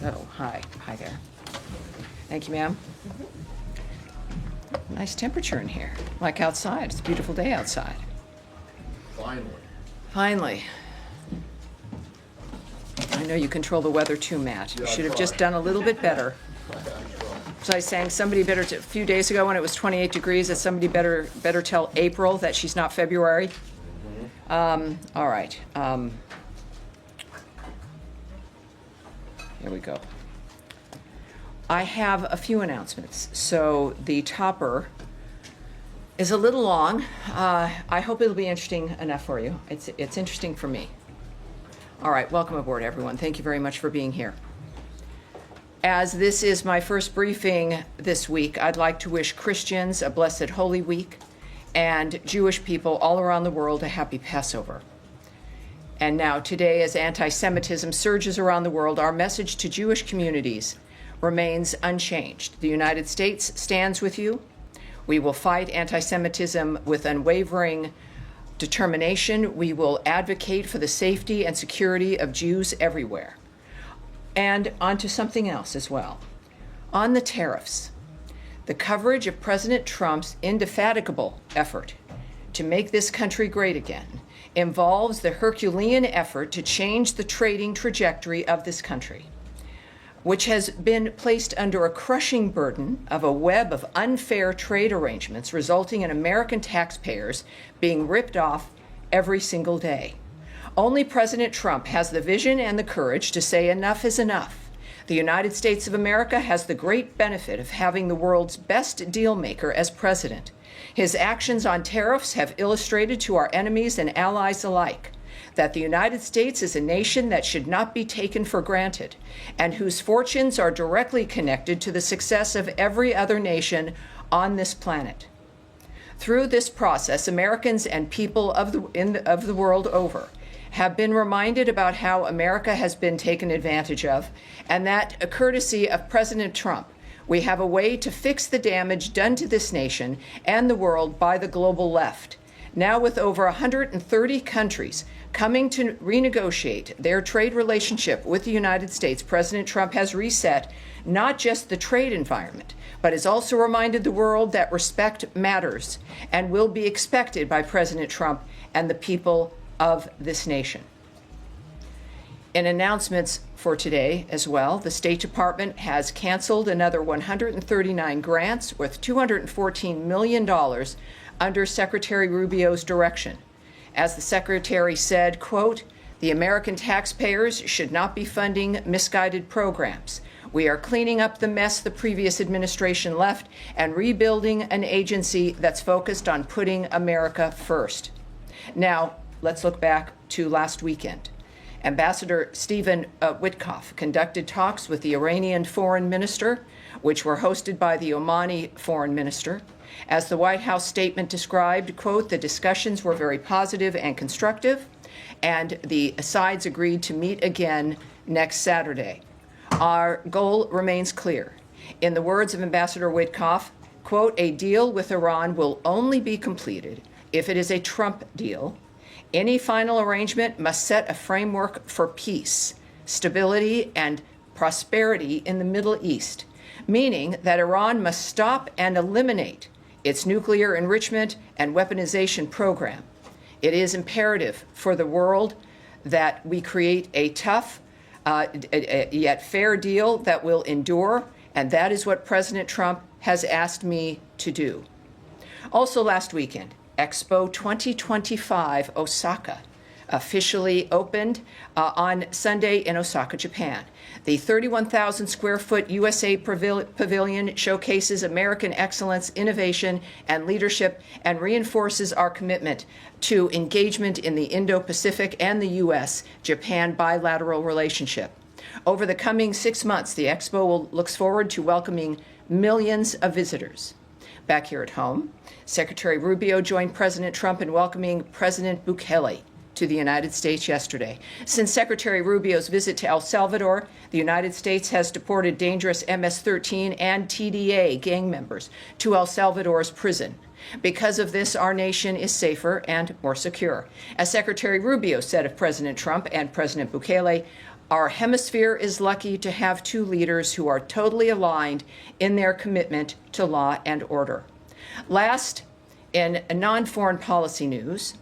Oh, hi. Hi there. Thank you, ma'am. Nice temperature in here, like outside. It's a beautiful day outside. Finally. Finally. I know you control the weather too, Matt. You Yeah, I should have try. just done a little bit better. So I was saying somebody better, a few days ago when it was 28 degrees, that somebody better tell April that she's not February. All right. Here we go. I have a few announcements. So the topper is a little long. I hope it'll be interesting enough for you. It's interesting for me. All right, welcome aboard, everyone. Thank you very much for being here. As this is my first briefing this week, I'd like to wish Christians a blessed Holy Week and Jewish people all around the world a happy Passover. And now, today, as anti-Semitism surges around the world, our message to Jewish communities remains unchanged. The United States stands with you. We will fight anti-Semitism with unwavering determination. We will advocate for the safety and security of Jews everywhere. And on to something else as well. On the tariffs, the coverage of President Trump's indefatigable effort to make this country great again involves the Herculean effort to change the trading trajectory of this country, which has been placed under a crushing burden of a web of unfair trade arrangements resulting in American taxpayers being ripped off every single day. Only President Trump has the vision and the courage to say enough is enough. The United States of America has the great benefit of having the world's best deal maker as president. His actions on tariffs have illustrated to our enemies and allies alike that the United States is a nation that should not be taken for granted and whose fortunes are directly connected to the success of every other nation on this planet. Through this process, Americans and people of the world over have been reminded about how America has been taken advantage of, and that, courtesy of President Trump, we have a way to fix the damage done to this nation and the world by the global left. Now, with over 130 countries coming to renegotiate their trade relationship with the United States, President Trump has reset not just the trade environment, but has also reminded the world that respect matters and will be expected by President Trump and the people of this nation. In announcements for today as well, the State Department has canceled another 139 grants worth $214 million under Secretary Rubio's direction. As the Secretary said, quote, "The American taxpayers should not be funding misguided programs. We are cleaning up the mess the previous administration left and rebuilding an agency that's focused on putting America first." Now, let's look back to last weekend. Ambassador Stephen Witkoff conducted talks with the Iranian foreign minister, which were hosted by the Omani foreign minister. As the White House statement described, quote, "The discussions were very positive and constructive, and the sides agreed to meet again next Saturday. Our goal remains clear. In the words of Ambassador Witkoff, quote, "A deal with Iran will only be completed if it is a Trump deal. Any final arrangement must set a framework for peace, stability, and prosperity in the Middle East, meaning that Iran must stop and eliminate its nuclear enrichment and weaponization program. It is imperative for the world that we create a tough yet fair deal that will endure, and that is what President Trump has asked me to do." Also last weekend, Expo 2025 Osaka officially opened on Sunday in Osaka, Japan. The 31,000 square foot USA pavilion showcases American excellence, innovation, and leadership, and reinforces our commitment to engagement in the Indo-Pacific and the U.S.-Japan bilateral relationship. Over the coming 6 months, the Expo looks forward to welcoming millions of visitors. Back here at home, Secretary Rubio joined President Trump in welcoming President Bukele to the United States yesterday. Since Secretary Rubio's visit to El Salvador, the United States has deported dangerous MS-13 and TDA gang members to El Salvador's prison. Because of this, our nation is safer and more secure. As Secretary Rubio said of President Trump and President Bukele, Our hemisphere is lucky to have two leaders who are totally aligned in their commitment to law and order. Last, in non-foreign policy news,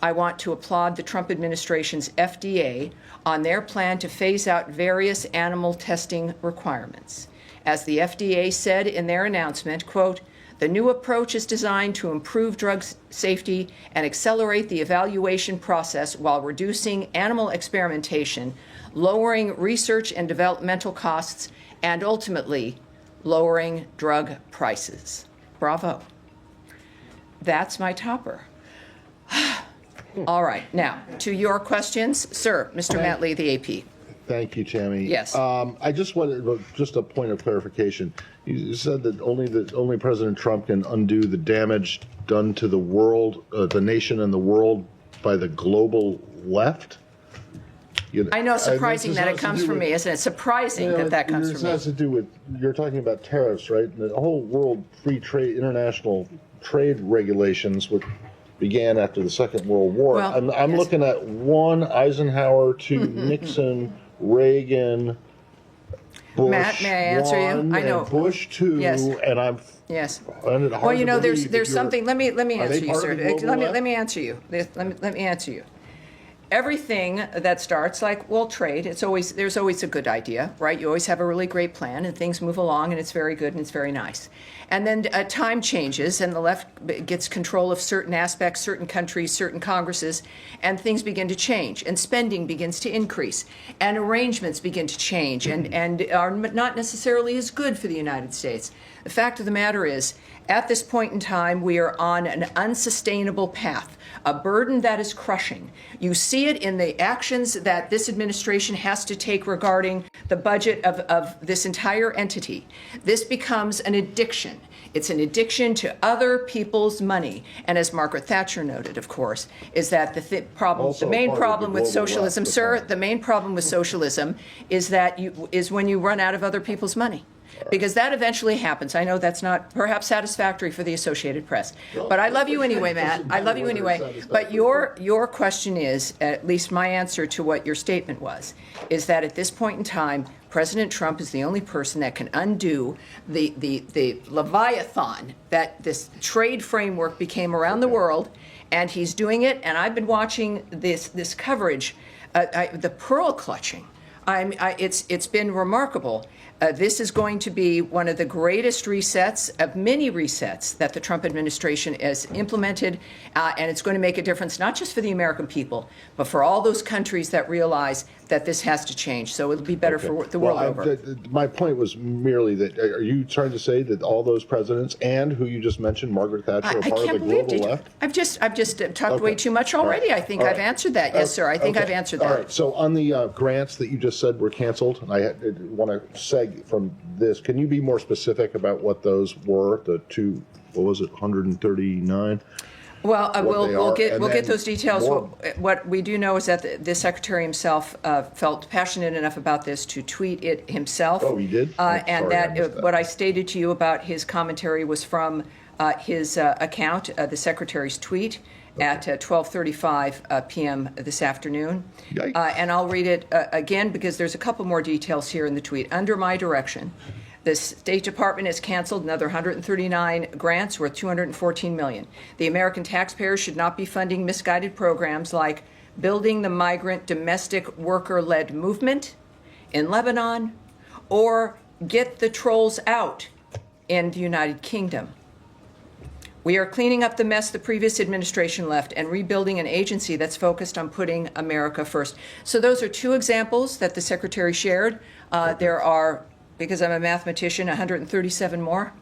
I want to applaud the Trump administration's FDA on their plan to phase out various animal testing requirements. As the FDA said in their announcement, quote, "The new approach is designed to improve drug safety and accelerate the evaluation process while reducing animal experimentation, lowering research and developmental costs, and ultimately lowering drug prices." Bravo. That's my topper. All right, now to your questions. Sir, Mr. Matley, the AP. Thank you, Tammy. Yes. I just wanted just a point of clarification. You said that only President Trump can undo the damage done to the world, the nation and the world by the global left. I know, surprising that it comes from me, isn't it? Surprising that comes from me. It has to do with, you're talking about tariffs, right? And the whole world free trade, international trade regulations, which began after the Second World War. Well, I'm yes. looking at one Eisenhower, two Nixon, Reagan, Bush. Matt, may I answer you? one, I know. and Bush two, Yes. and I'm. Yes. find it hard Well, you to know, believe that there's something. Let me are they answer you, part sir. of the global Let left? me answer you. Let me answer you. Everything that starts like, well, trade, there's always a good idea, right? You always have a really great plan and things move along and it's very good and it's very nice. And then time changes and the left gets control of certain aspects, certain countries, certain Congresses, and things begin to change and spending begins to increase and arrangements begin to change and are not necessarily as good for the United States. The fact of the matter is, at this point in time, we are on an unsustainable path, a burden that is crushing. You see it in the actions that this administration has to take regarding the budget of this entire entity. This becomes an addiction. It's an addiction to other people's money. And as Margaret Thatcher noted, of course, is that the main problem with socialism, sir, the main problem with socialism is that is when you run out of other people's money. Because that eventually happens. I know that's not perhaps satisfactory for the Associated Press. But I love you anyway, Matt. I love you anyway. But your question is, at least my answer to what your statement was, is that at this point in time, President Trump is the only person that can undo the Leviathan that this trade framework became around the world. And he's doing it. And I've been watching this coverage, the pearl clutching. It's been remarkable. This is going to be one of the greatest resets of many resets that the Trump administration has implemented, and it's going to make a difference not just for the American people, but for all those countries that realize that this has to change. So it'll be better for the world over. My point was merely that, are you trying to say that all those presidents and who you just mentioned, Margaret Thatcher, are part of the global left? I've just talked way too much already. I think I've answered that. Yes, sir. I think I've answered that. All right. So on the grants that you just said were canceled, and I want to seg from this. Can you be more specific about what those were? The two, what was it, 139? Well, we'll get those details. What we do know is that the secretary himself felt passionate enough about this to tweet it himself. Oh, he did? And that what I stated to you about his commentary was from his account, the secretary's tweet, at 12:35 p.m. this afternoon. And I'll read it again because there's a couple more details here in the tweet. Under my direction, the State Department has canceled another 139 grants worth $214 million. The American taxpayers should not be funding misguided programs like building the migrant domestic worker-led movement in Lebanon or get the trolls out in the United Kingdom. We are cleaning up the mess the previous administration left and rebuilding an agency that's focused on putting America first. So those are two examples that the secretary shared. There are, because I'm a mathematician, 137 more.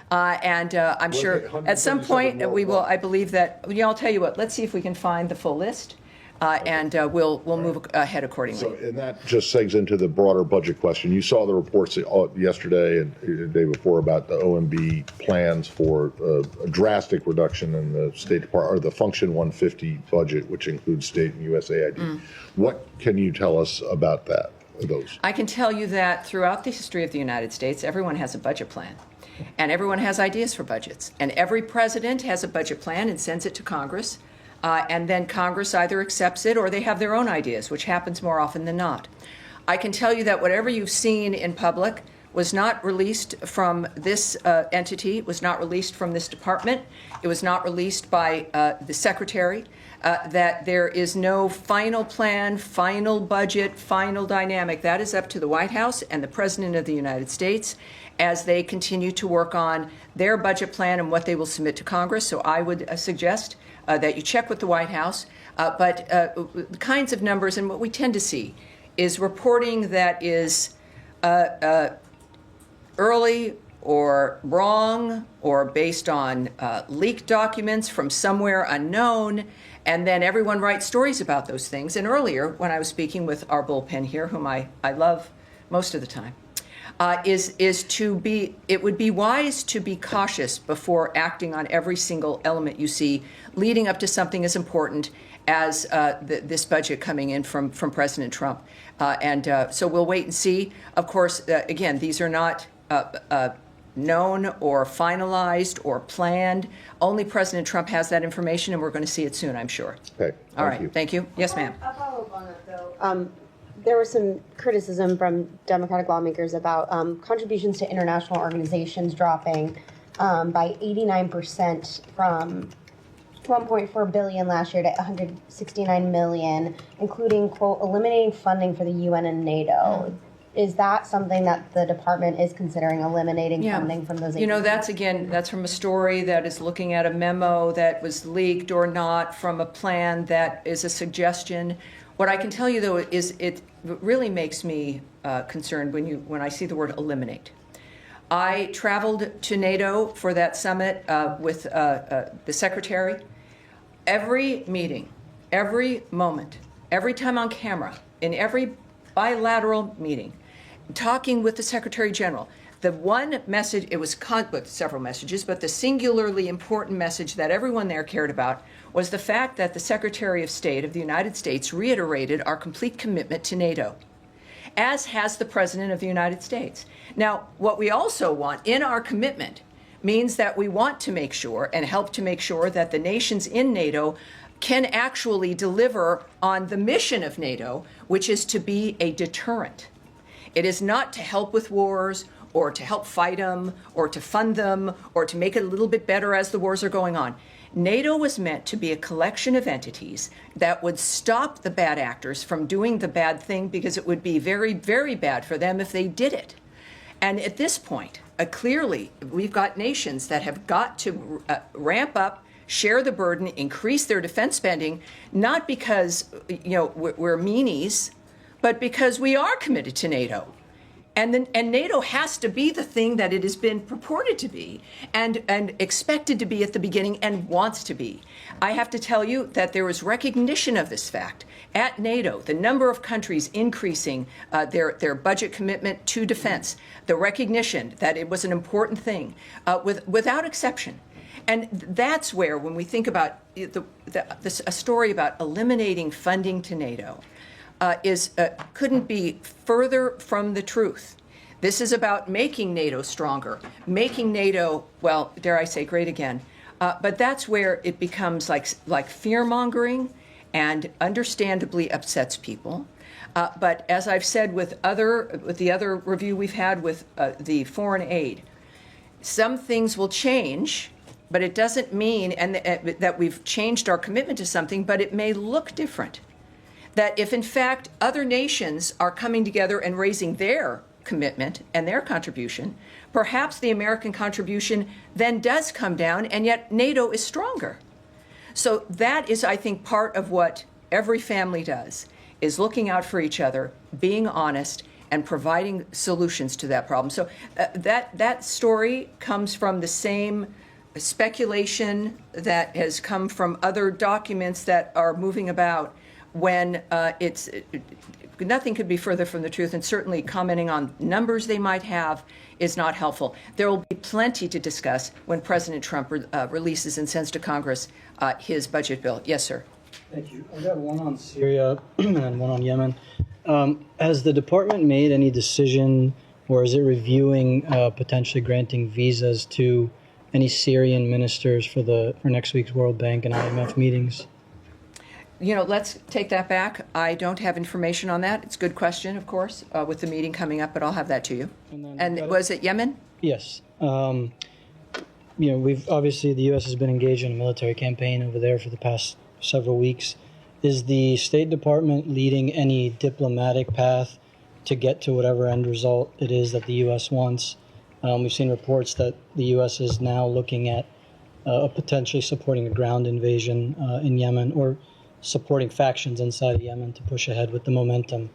And I'm sure at some point we will, I believe that, I'll tell you what, let's see if we can find the full list. And we'll move ahead accordingly. So, and that just segs into the broader budget question. You saw the reports yesterday and the day before about the OMB plans for a drastic reduction in the State Department, or the Function 150 budget, which includes state and USAID. What can you tell us about that? Those? I can tell you that throughout the history of the United States, everyone has a budget plan. And everyone has ideas for budgets. And every president has a budget plan and sends it to Congress. And then Congress either accepts it or they have their own ideas, which happens more often than not. I can tell you that whatever you've seen in public was not released from this entity, was not released from this department. It was not released by the secretary. That there is no final plan, final budget, final dynamic. That is up to the White House and the President of the United States as they continue to work on their budget plan and what they will submit to Congress. So I would suggest that you check with the White House. But the kinds of numbers, and what we tend to see is reporting that is early or wrong or based on leaked documents from somewhere unknown, and then everyone writes stories about those things. And earlier, when I was speaking with our bullpen here, whom I love most of the time, it would be wise to be cautious before acting on every single element you see leading up to something as important as this budget coming in from President Trump. So we'll wait and see. Of course, again, these are not known or finalized or planned. Only President Trump has that information, and we're going to see it soon, I'm sure. Okay. All right. Thank you. Yes, ma'am. I'll follow up on that, though. There was some criticism from Democratic lawmakers about contributions to international organizations dropping by 89% from $1.4 billion last year to $169 million, including, quote, eliminating funding for the UN and NATO. Is that something that the department is considering, eliminating funding from those agencies? That's from a story that is looking at a memo that was leaked or not from a plan that is a suggestion. What I can tell you, though, is it really makes me concerned when I see the word eliminate. I traveled to NATO for that summit with the secretary. Every meeting, every moment, every time on camera, in every bilateral meeting, talking with the Secretary General, the one message, it was with several messages, but the singularly important message that everyone there cared about was the fact that the Secretary of State of the United States reiterated our complete commitment to NATO, as has the President of the United States. Now, what we also want in our commitment means that we want to make sure and help to make sure that the nations in NATO can actually deliver on the mission of NATO, which is to be a deterrent. It is not to help with wars or to help fight them or to fund them or to make it a little bit better as the wars are going on. NATO was meant to be a collection of entities that would stop the bad actors from doing the bad thing, because it would be very, very bad for them if they did it. And at this point, clearly, we've got nations that have got to ramp up, share the burden, increase their defense spending, not because we're meanies, but because we are committed to NATO. And NATO has to be the thing that it has been purported to be and expected to be at the beginning and wants to be. I have to tell you that there was recognition of this fact. At NATO, the number of countries increasing their budget commitment to defense, the recognition that it was an important thing, without exception. And that's where, when we think about a story about eliminating funding to NATO, couldn't be further from the truth. This is about making NATO stronger, making NATO, well, dare I say, great again. But that's where it becomes like fear-mongering and understandably upsets people. But as I've said with the other review we've had with the foreign aid, some things will change, but it doesn't mean that we've changed our commitment to something, but it may look different. That if, in fact, other nations are coming together and raising their commitment and their contribution, perhaps the American contribution then does come down, and yet NATO is stronger. So that is, I think, part of what every family does, is looking out for each other, being honest, and providing solutions to that problem. So that story comes from the same speculation that has come from other documents that are moving about, when nothing could be further from the truth, and certainly commenting on numbers they might have is not helpful. There will be plenty to discuss when President Trump releases and sends to Congress his budget bill. Yes, sir. Thank you. I've got one on Syria and one on Yemen. Has the department made any decision, or is it reviewing potentially granting visas to any Syrian ministers for next week's World Bank and IMF meetings? let's take that back. I don't have information on that. It's a good question, of course, with the meeting coming up, but I'll have that to you. And was it Yemen? Yes. We've obviously the U.S. has been engaged in a military campaign over there for the past several weeks. Is the State Department leading any diplomatic path to get to whatever end result it is that the U.S. wants? We've seen reports that the U.S. is now looking at potentially supporting a ground invasion in Yemen, or supporting factions inside of Yemen to push ahead with the momentum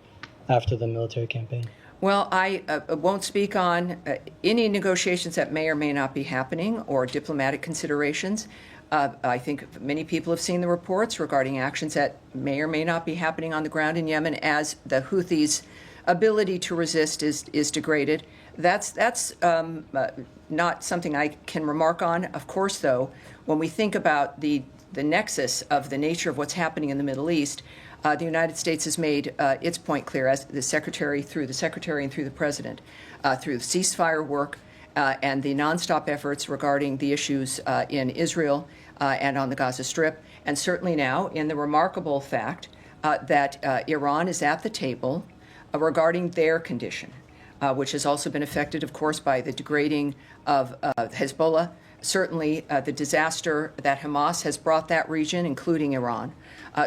after the military campaign. Well, I won't speak on any negotiations that may or may not be happening or diplomatic considerations. I think many people have seen the reports regarding actions that may or may not be happening on the ground in Yemen as the Houthis' ability to resist is degraded. That's not something I can remark on. Of course, though, when we think about the nexus of the nature of what's happening in the Middle East, the United States has made its point clear, as the Secretary and through the President, through the ceasefire work and the nonstop efforts regarding the issues in Israel and on the Gaza Strip, and certainly now in the remarkable fact that Iran is at the table regarding their condition, which has also been affected, of course, by the degrading of Hezbollah, certainly the disaster that Hamas has brought that region, including Iran.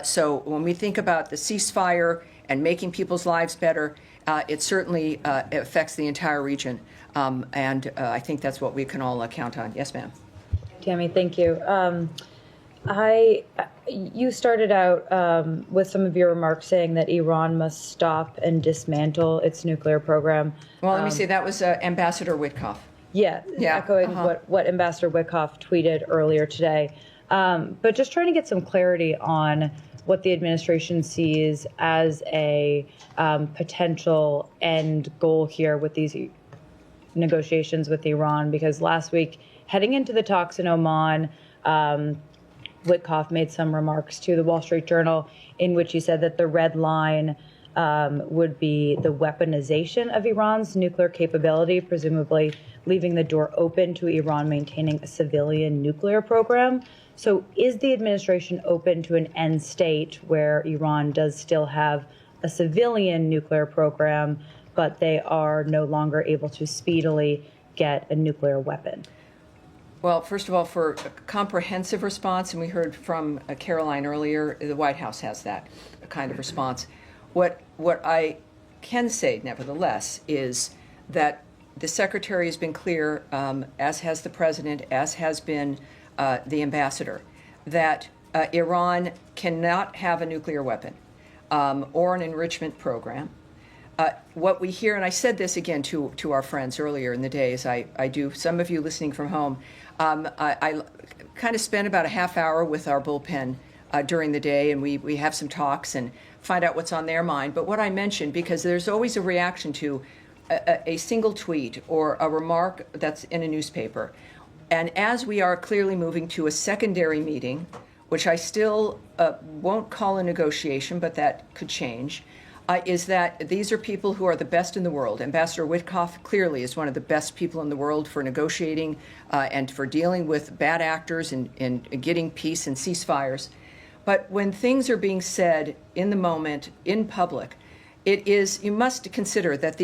So when we think about the ceasefire and making people's lives better, it certainly affects the entire region. And I think that's what we can all count on. Yes, ma'am. Tammy, thank you. You started out with some of your remarks saying that Iran must stop and dismantle its nuclear program. Well, let me say that was Ambassador Witkoff. Yeah, echoing what Ambassador Witkoff tweeted earlier today. But just trying to get some clarity on what the administration sees as a potential end goal here with these negotiations with Iran, because last week, heading into the talks in Oman, Witkoff made some remarks to the Wall Street Journal in which he said that the red line would be the weaponization of Iran's nuclear capability, presumably leaving the door open to Iran maintaining a civilian nuclear program. So is the administration open to an end state where Iran does still have a civilian nuclear program, but they are no longer able to speedily get a nuclear weapon? Well, first of all, for a comprehensive response, and we heard from Caroline earlier, the White House has that kind of response. What I can say, nevertheless, is that the Secretary has been clear, as has the President, as has been the Ambassador, that Iran cannot have a nuclear weapon or an enrichment program. What we hear, and I said this again to our friends earlier in the day, as I do, some of you listening from home, I kind of spend about a half hour with our bullpen during the day, and we have some talks and find out what's on their mind. But what I mentioned, because there's always a reaction to a single tweet or a remark that's in a newspaper. And as we are clearly moving to a secondary meeting, which I still won't call a negotiation, but that could change, is that these are people who are the best in the world. Ambassador Witkoff clearly is one of the best people in the world for negotiating and for dealing with bad actors and getting peace and ceasefires. But when things are being said in the moment, in public, you must consider that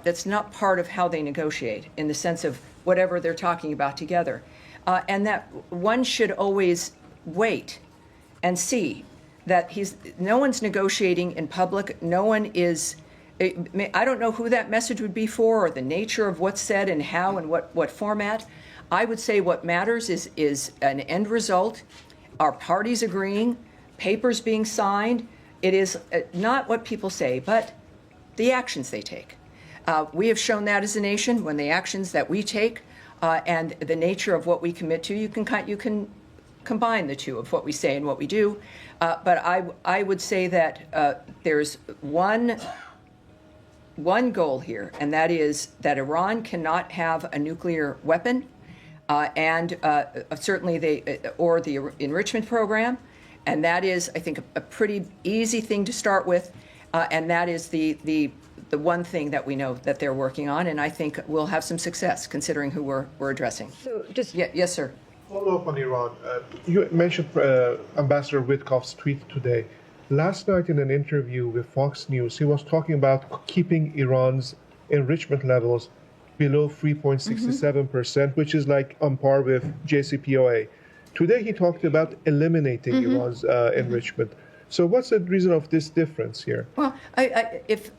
that's not part of how they negotiate in the sense of whatever they're talking about together. And that one should always wait and see that no one's negotiating in public. No one is. I don't know who that message would be for, or the nature of what's said and how and what format. I would say what matters is an end result, our parties agreeing, papers being signed. It is not what people say, but the actions they take. We have shown that as a nation when the actions that we take and the nature of what we commit to, you can combine the two of what we say and what we do. But I would say that there's one goal here, and that is that Iran cannot have a nuclear weapon, and certainly or the enrichment program, and that is, I think, a pretty easy thing to start with, and that is the one thing that we know that they're working on, and I think we'll have some success considering who we're addressing. So just yes, sir. Follow up on Iran. You mentioned Ambassador Witkoff's tweet today. Last night in an interview with Fox News, he was talking about keeping Iran's enrichment levels below 3.67%, which is like on par with JCPOA. Today he talked about eliminating Iran's enrichment. So what's the reason of this difference here? Well, if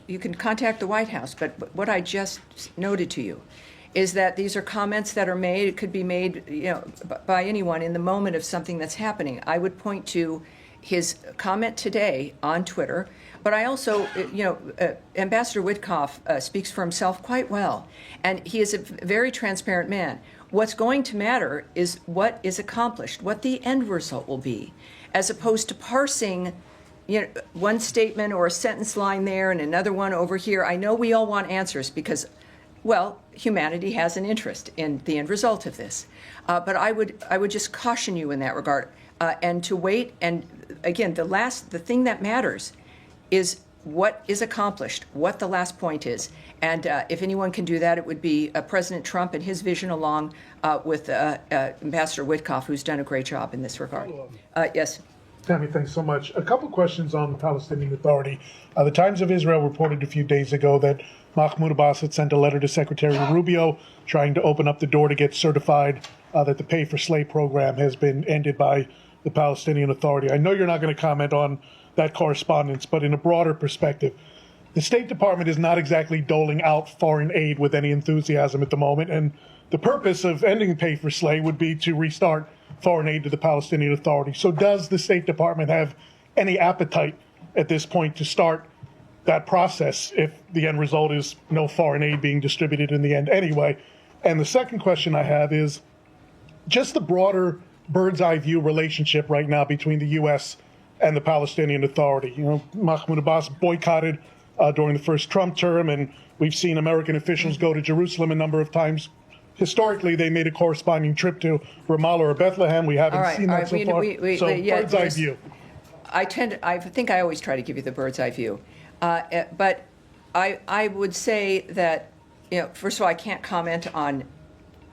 you can contact the White House, but what I just noted to you is that these are comments that are made. It could be made, by anyone in the moment of something that's happening. I would point to his comment today on Twitter, but I also, Ambassador Witkoff speaks for himself quite well, and he is a very transparent man. What's going to matter is what is accomplished, what the end result will be, as opposed to parsing one statement or a sentence line there and another one over here. I know we all want answers because, well, humanity has an interest in the end result of this. But I would just caution you in that regard, and to wait. And again, the thing that matters is what is accomplished, what the last point is. And if anyone can do that, it would be President Trump and his vision, along with Ambassador Witkoff, who's done a great job in this regard. Yes. Tammy, thanks so much. A couple questions on the Palestinian Authority. The Times of Israel reported a few days ago that Mahmoud Abbas had sent a letter to Secretary Rubio trying to open up the door to get certified that the pay-for-slay program has been ended by the Palestinian Authority. I know you're not going to comment on that correspondence, but in a broader perspective, the State Department is not exactly doling out foreign aid with any enthusiasm at the moment, and the purpose of ending pay-for-slay would be to restart foreign aid to the Palestinian Authority. So does the State Department have any appetite at this point to start that process if the end result is no foreign aid being distributed in the end anyway? And the second question I have is just the broader bird's eye view relationship right now between the U.S. and the Palestinian Authority. Mahmoud Abbas boycotted during the first Trump term, and we've seen American officials go to Jerusalem a number of times. Historically, they made a corresponding trip to Ramallah or Bethlehem. We haven't seen that so far. Bird's eye view. I think I always try to give you the bird's eye view. But I would say that, first of all, I can't comment on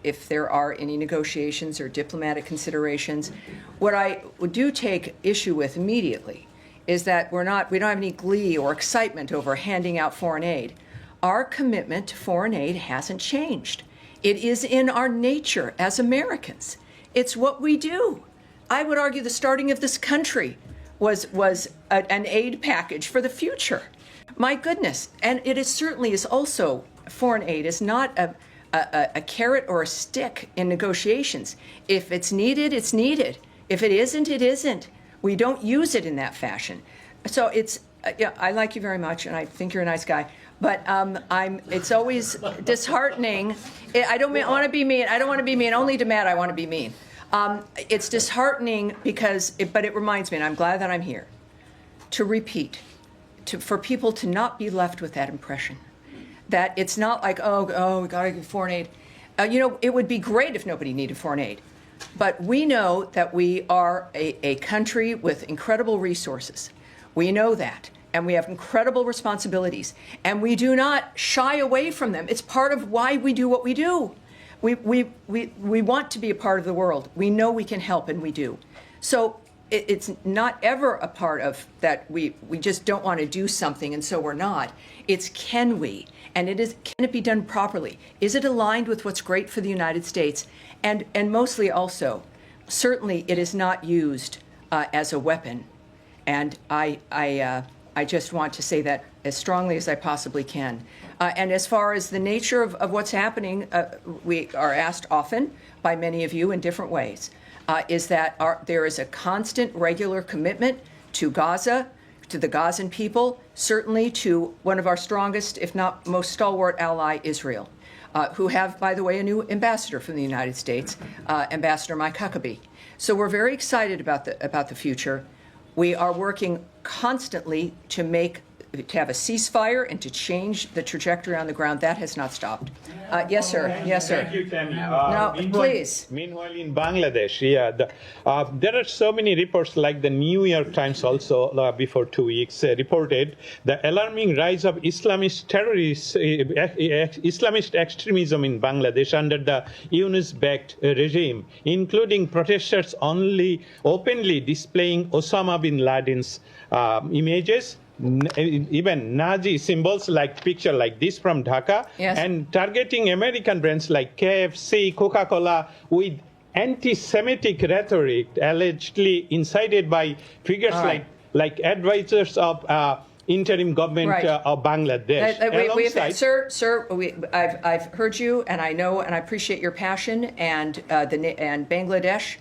if there are any negotiations or diplomatic considerations. What I do take issue with immediately is that we don't have any glee or excitement over handing out foreign aid. Our commitment to foreign aid hasn't changed. It is in our nature as Americans. It's what we do. I would argue the starting of this country was an aid package for the future. My goodness. And it certainly is also, foreign aid is not a carrot or a stick in negotiations. If it's needed, it's needed. If it isn't, it isn't. We don't use it in that fashion. So I like you very much, and I think you're a nice guy. But it's always disheartening. I don't want to be mean. I don't want to be mean. Only to Matt I want to be mean. It's disheartening but it reminds me, and I'm glad that I'm here, to repeat, for people to not be left with that impression, that it's not like, oh, we got to give foreign aid. It would be great if nobody needed foreign aid. But we know that we are a country with incredible resources. We know that. And we have incredible responsibilities. And we do not shy away from them. It's part of why we do what we do. We want to be a part of the world. We know we can help, and we do. So it's not ever a part of that we just don't want to do something, and so we're not. It's can we? And can it be done properly? Is it aligned with what's great for the United States? And mostly also, certainly it is not used as a weapon. And I just want to say that as strongly as I possibly can. And as far as the nature of what's happening, we are asked often by many of you in different ways, is that there is a constant, regular commitment to Gaza, to the Gazan people, certainly to one of our strongest, if not most stalwart ally, Israel, who have, by the way, a new ambassador from the United States, Ambassador Mike Huckabee. So we're very excited about the future. We are working constantly to make have a ceasefire and to change the trajectory on the ground. That has not stopped. Yes, sir. Yes, sir. Thank you, Tammy. No, please. Meanwhile, in Bangladesh, there are so many reports, like the New York Times also before 2 weeks reported the alarming rise of Islamist Islamist extremism in Bangladesh under the Yunus-backed regime, including protesters openly displaying Osama bin Laden's images, even Nazi symbols like picture like this from Dhaka, Yes. and targeting American brands like KFC, Coca-Cola with anti-Semitic rhetoric allegedly incited by figures right. like advisors of interim government Right. of Bangladesh. I've heard you, and I know and I appreciate your passion. And Bangladesh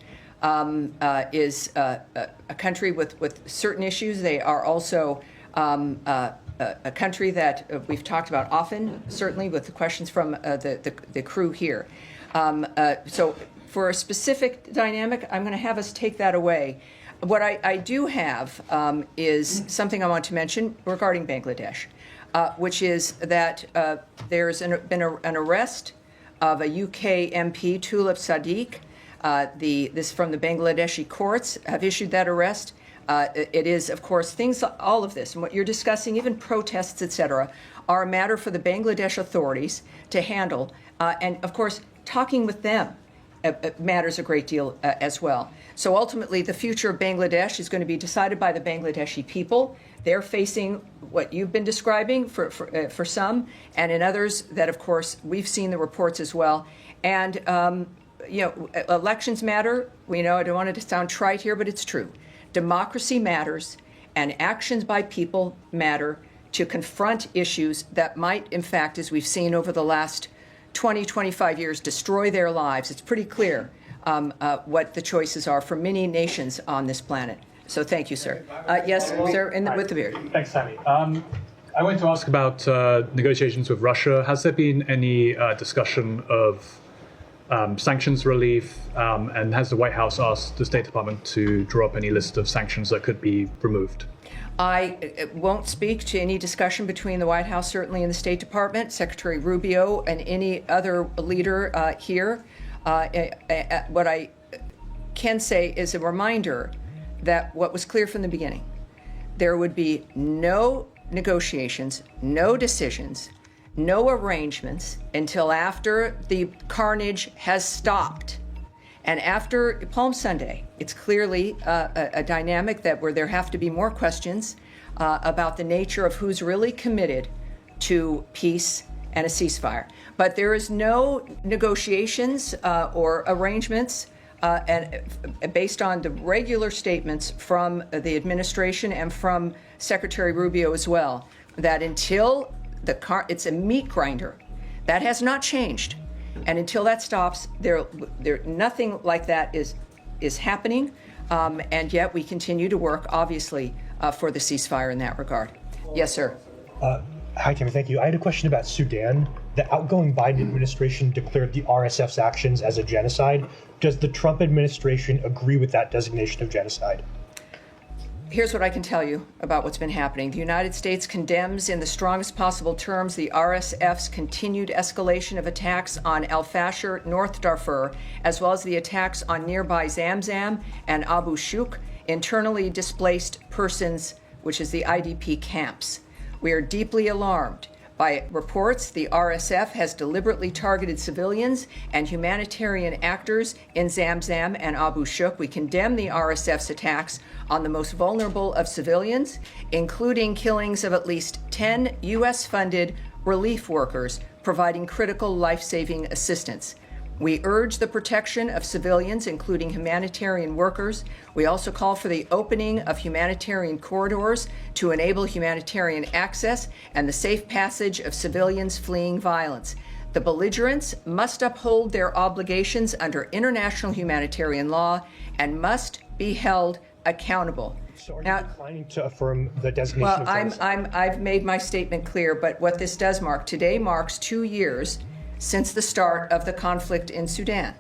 is a country with certain issues. They are also a country that we've talked about often, certainly with the questions from the crew here. So for a specific dynamic, I'm going to have us take that away. What I do have is something I want to mention regarding Bangladesh, which is that there's been an arrest of a UK MP, Tulip Sadiq. This from the Bangladeshi courts have issued that arrest. It is, of course, all of this, and what you're discussing, even protests, etc., are a matter for the Bangladesh authorities to handle. And, of course, talking with them matters a great deal as well. So ultimately, the future of Bangladesh is going to be decided by the Bangladeshi people. They're facing what you've been describing for some, and in others that, of course, we've seen the reports as well. And, elections matter. We know, I don't want it to sound trite here, but it's true. Democracy matters, and actions by people matter to confront issues that might, in fact, as we've seen over the last 20, 25 years, destroy their lives. It's pretty clear what the choices are for many nations on this planet. So thank you, sir. Yes, sir, with the beard. Thanks, Tammy. I wanted to ask about negotiations with Russia. Has there been any discussion of sanctions relief, and has the White House asked the State Department to draw up any list of sanctions that could be removed? I won't speak to any discussion between the White House, certainly in the State Department, Secretary Rubio, and any other leader here. What I can say is a reminder that what was clear from the beginning, there would be no negotiations, no decisions, no arrangements until after the carnage has stopped. And after Palm Sunday, it's clearly a dynamic where there have to be more questions about the nature of who's really committed to peace and a ceasefire. But there is no negotiations or arrangements and based on the regular statements from the administration and from Secretary Rubio as well, that until it's a meat grinder. That has not changed. And until that stops, nothing like that is happening. And yet we continue to work, obviously, for the ceasefire in that regard. Yes, sir. Hi, Tammy. Thank you. I had a question about Sudan. The outgoing Biden administration declared the RSF's actions as a genocide. Does the Trump administration agree with that designation of genocide? Here's what I can tell you about what's been happening. The United States condemns in the strongest possible terms the RSF's continued escalation of attacks on Al Fasher, North Darfur, as well as the attacks on nearby Zamzam and Abu Shuk, internally displaced persons, which is the IDP camps. We are deeply alarmed by reports the RSF has deliberately targeted civilians and humanitarian actors in Zamzam and Abu Shuk. We condemn the RSF's attacks on the most vulnerable of civilians, including killings of at least 10 U.S.-funded relief workers providing critical life-saving assistance. We urge the protection of civilians, including humanitarian workers. We also call for the opening of humanitarian corridors to enable humanitarian access and the safe passage of civilians fleeing violence. The belligerents must uphold their obligations under international humanitarian law and must be held accountable. So are you declining to affirm the designation of genocide? I've made my statement clear, but what this does mark, today marks 2 years since the start of the conflict in Sudan.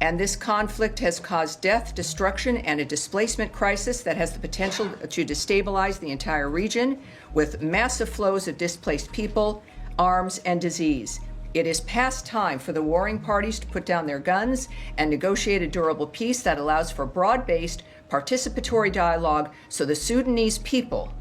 And this conflict has caused death, destruction, and a displacement crisis that has the potential to destabilize the entire region with massive flows of displaced people, arms, and disease. It is past time for the warring parties to put down their guns and negotiate a durable peace that allows for broad-based, participatory dialogue so the Sudanese people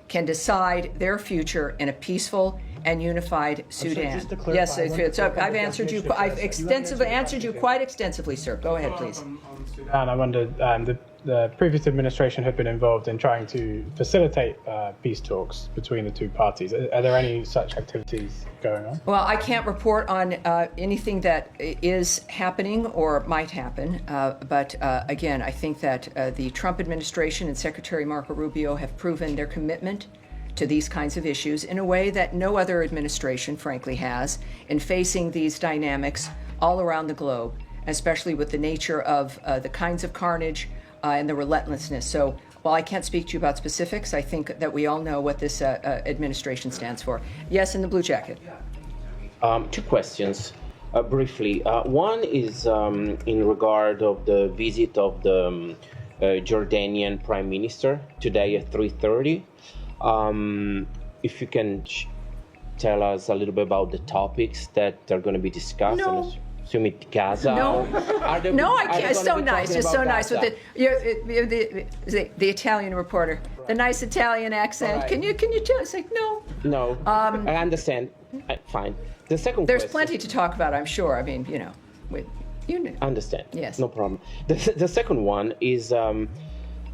can decide their future in a peaceful and unified Sudan. just to clarify, Yes, I wanted to I've clarify answered you. the definition I've of extensively answered you quite extensively, sir. Go ahead, please. And I wondered, the previous administration had been involved in trying to facilitate peace talks between the two parties. Are there any such activities going on? Well, I can't report on anything that is happening or might happen, but again, I think that the Trump administration and Secretary Marco Rubio have proven their commitment to these kinds of issues in a way that no other administration, frankly, has in facing these dynamics all around the globe, especially with the nature of the kinds of carnage and the relentlessness. So while I can't speak to you about specifics, I think that we all know what this administration stands for. Yes, in the blue jacket. Two questions, briefly. One is in regard of the visit of the Jordanian Prime Minister today at 3:30. If you can tell us a little bit about the topics that are going to be discussed. No. Assuming Gaza. No, no, I can't. It's so nice. It's so nice with the Italian reporter, the nice Italian accent. Right. Can you tell? It's like no. No, I understand. Fine. The second There's question. plenty to talk about, I'm sure. I mean, you know, you know. Understand. Yes. No problem. The second one is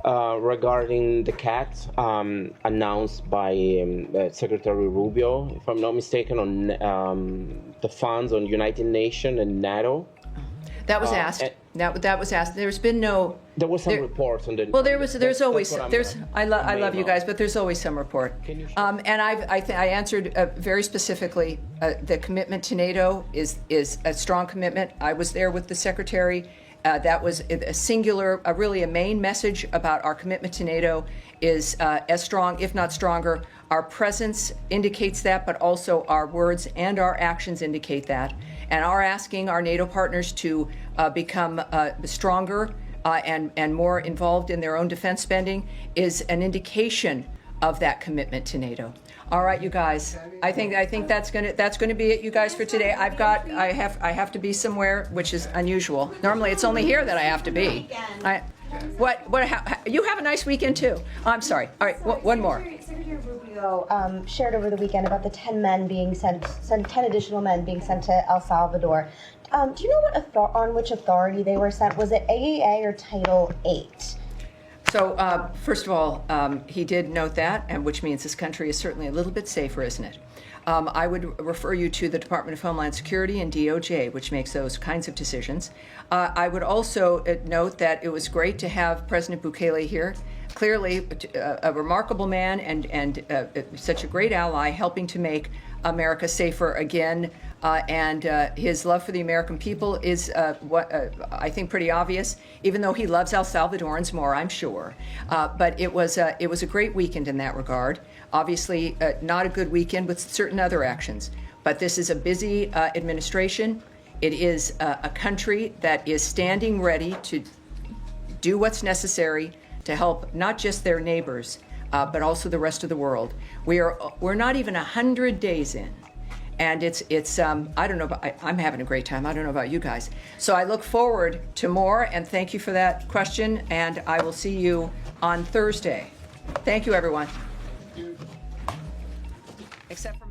regarding the CAT announced by Secretary Rubio, if I'm not mistaken, on the funds on United Nations and NATO. That was asked. That was asked. There's been no. There was some reports on the. Well, there's always what I'm there's. I love you of. guys, but there's always some report. Can you And I answered very specifically. The commitment to NATO is a strong commitment. I was there with the secretary. That was a singular, really a main message about our commitment to NATO is as strong, if not stronger. Our presence indicates that, but also our words and our actions indicate that. And our asking our NATO partners to become stronger and more involved in their own defense spending is an indication of that commitment to NATO. All right, you guys. I think that's gonna be it, you guys, for today. I have to be somewhere, which is unusual. Normally, it's only here that I have to be. You have a nice weekend too. I'm sorry. All right, one more. Secretary Rubio shared over the weekend about the 10 additional men being sent to El Salvador. Do you know on which authority they were sent? Was it AAA or Title VIII? So, first of all, he did note that, and which means this country is certainly a little bit safer, isn't it? I would refer you to the Department of Homeland Security and DOJ, which makes those kinds of decisions. I would also note that it was great to have President Bukele here. Clearly, a remarkable man and such a great ally, helping to make America safer again. And his love for the American people is what I think pretty obvious, even though he loves El Salvadorans more, I'm sure. But it was a great weekend in that regard. Obviously, not a good weekend with certain other actions. But this is a busy administration. It is a country that is standing ready to do what's necessary to help not just their neighbors, but also the rest of the world. We're not even 100 days in. And it's I don't know, I'm having a great time. I don't know about you guys. So I look forward to more, and thank you for that question, and I will see you on Thursday. Thank you, everyone. Except for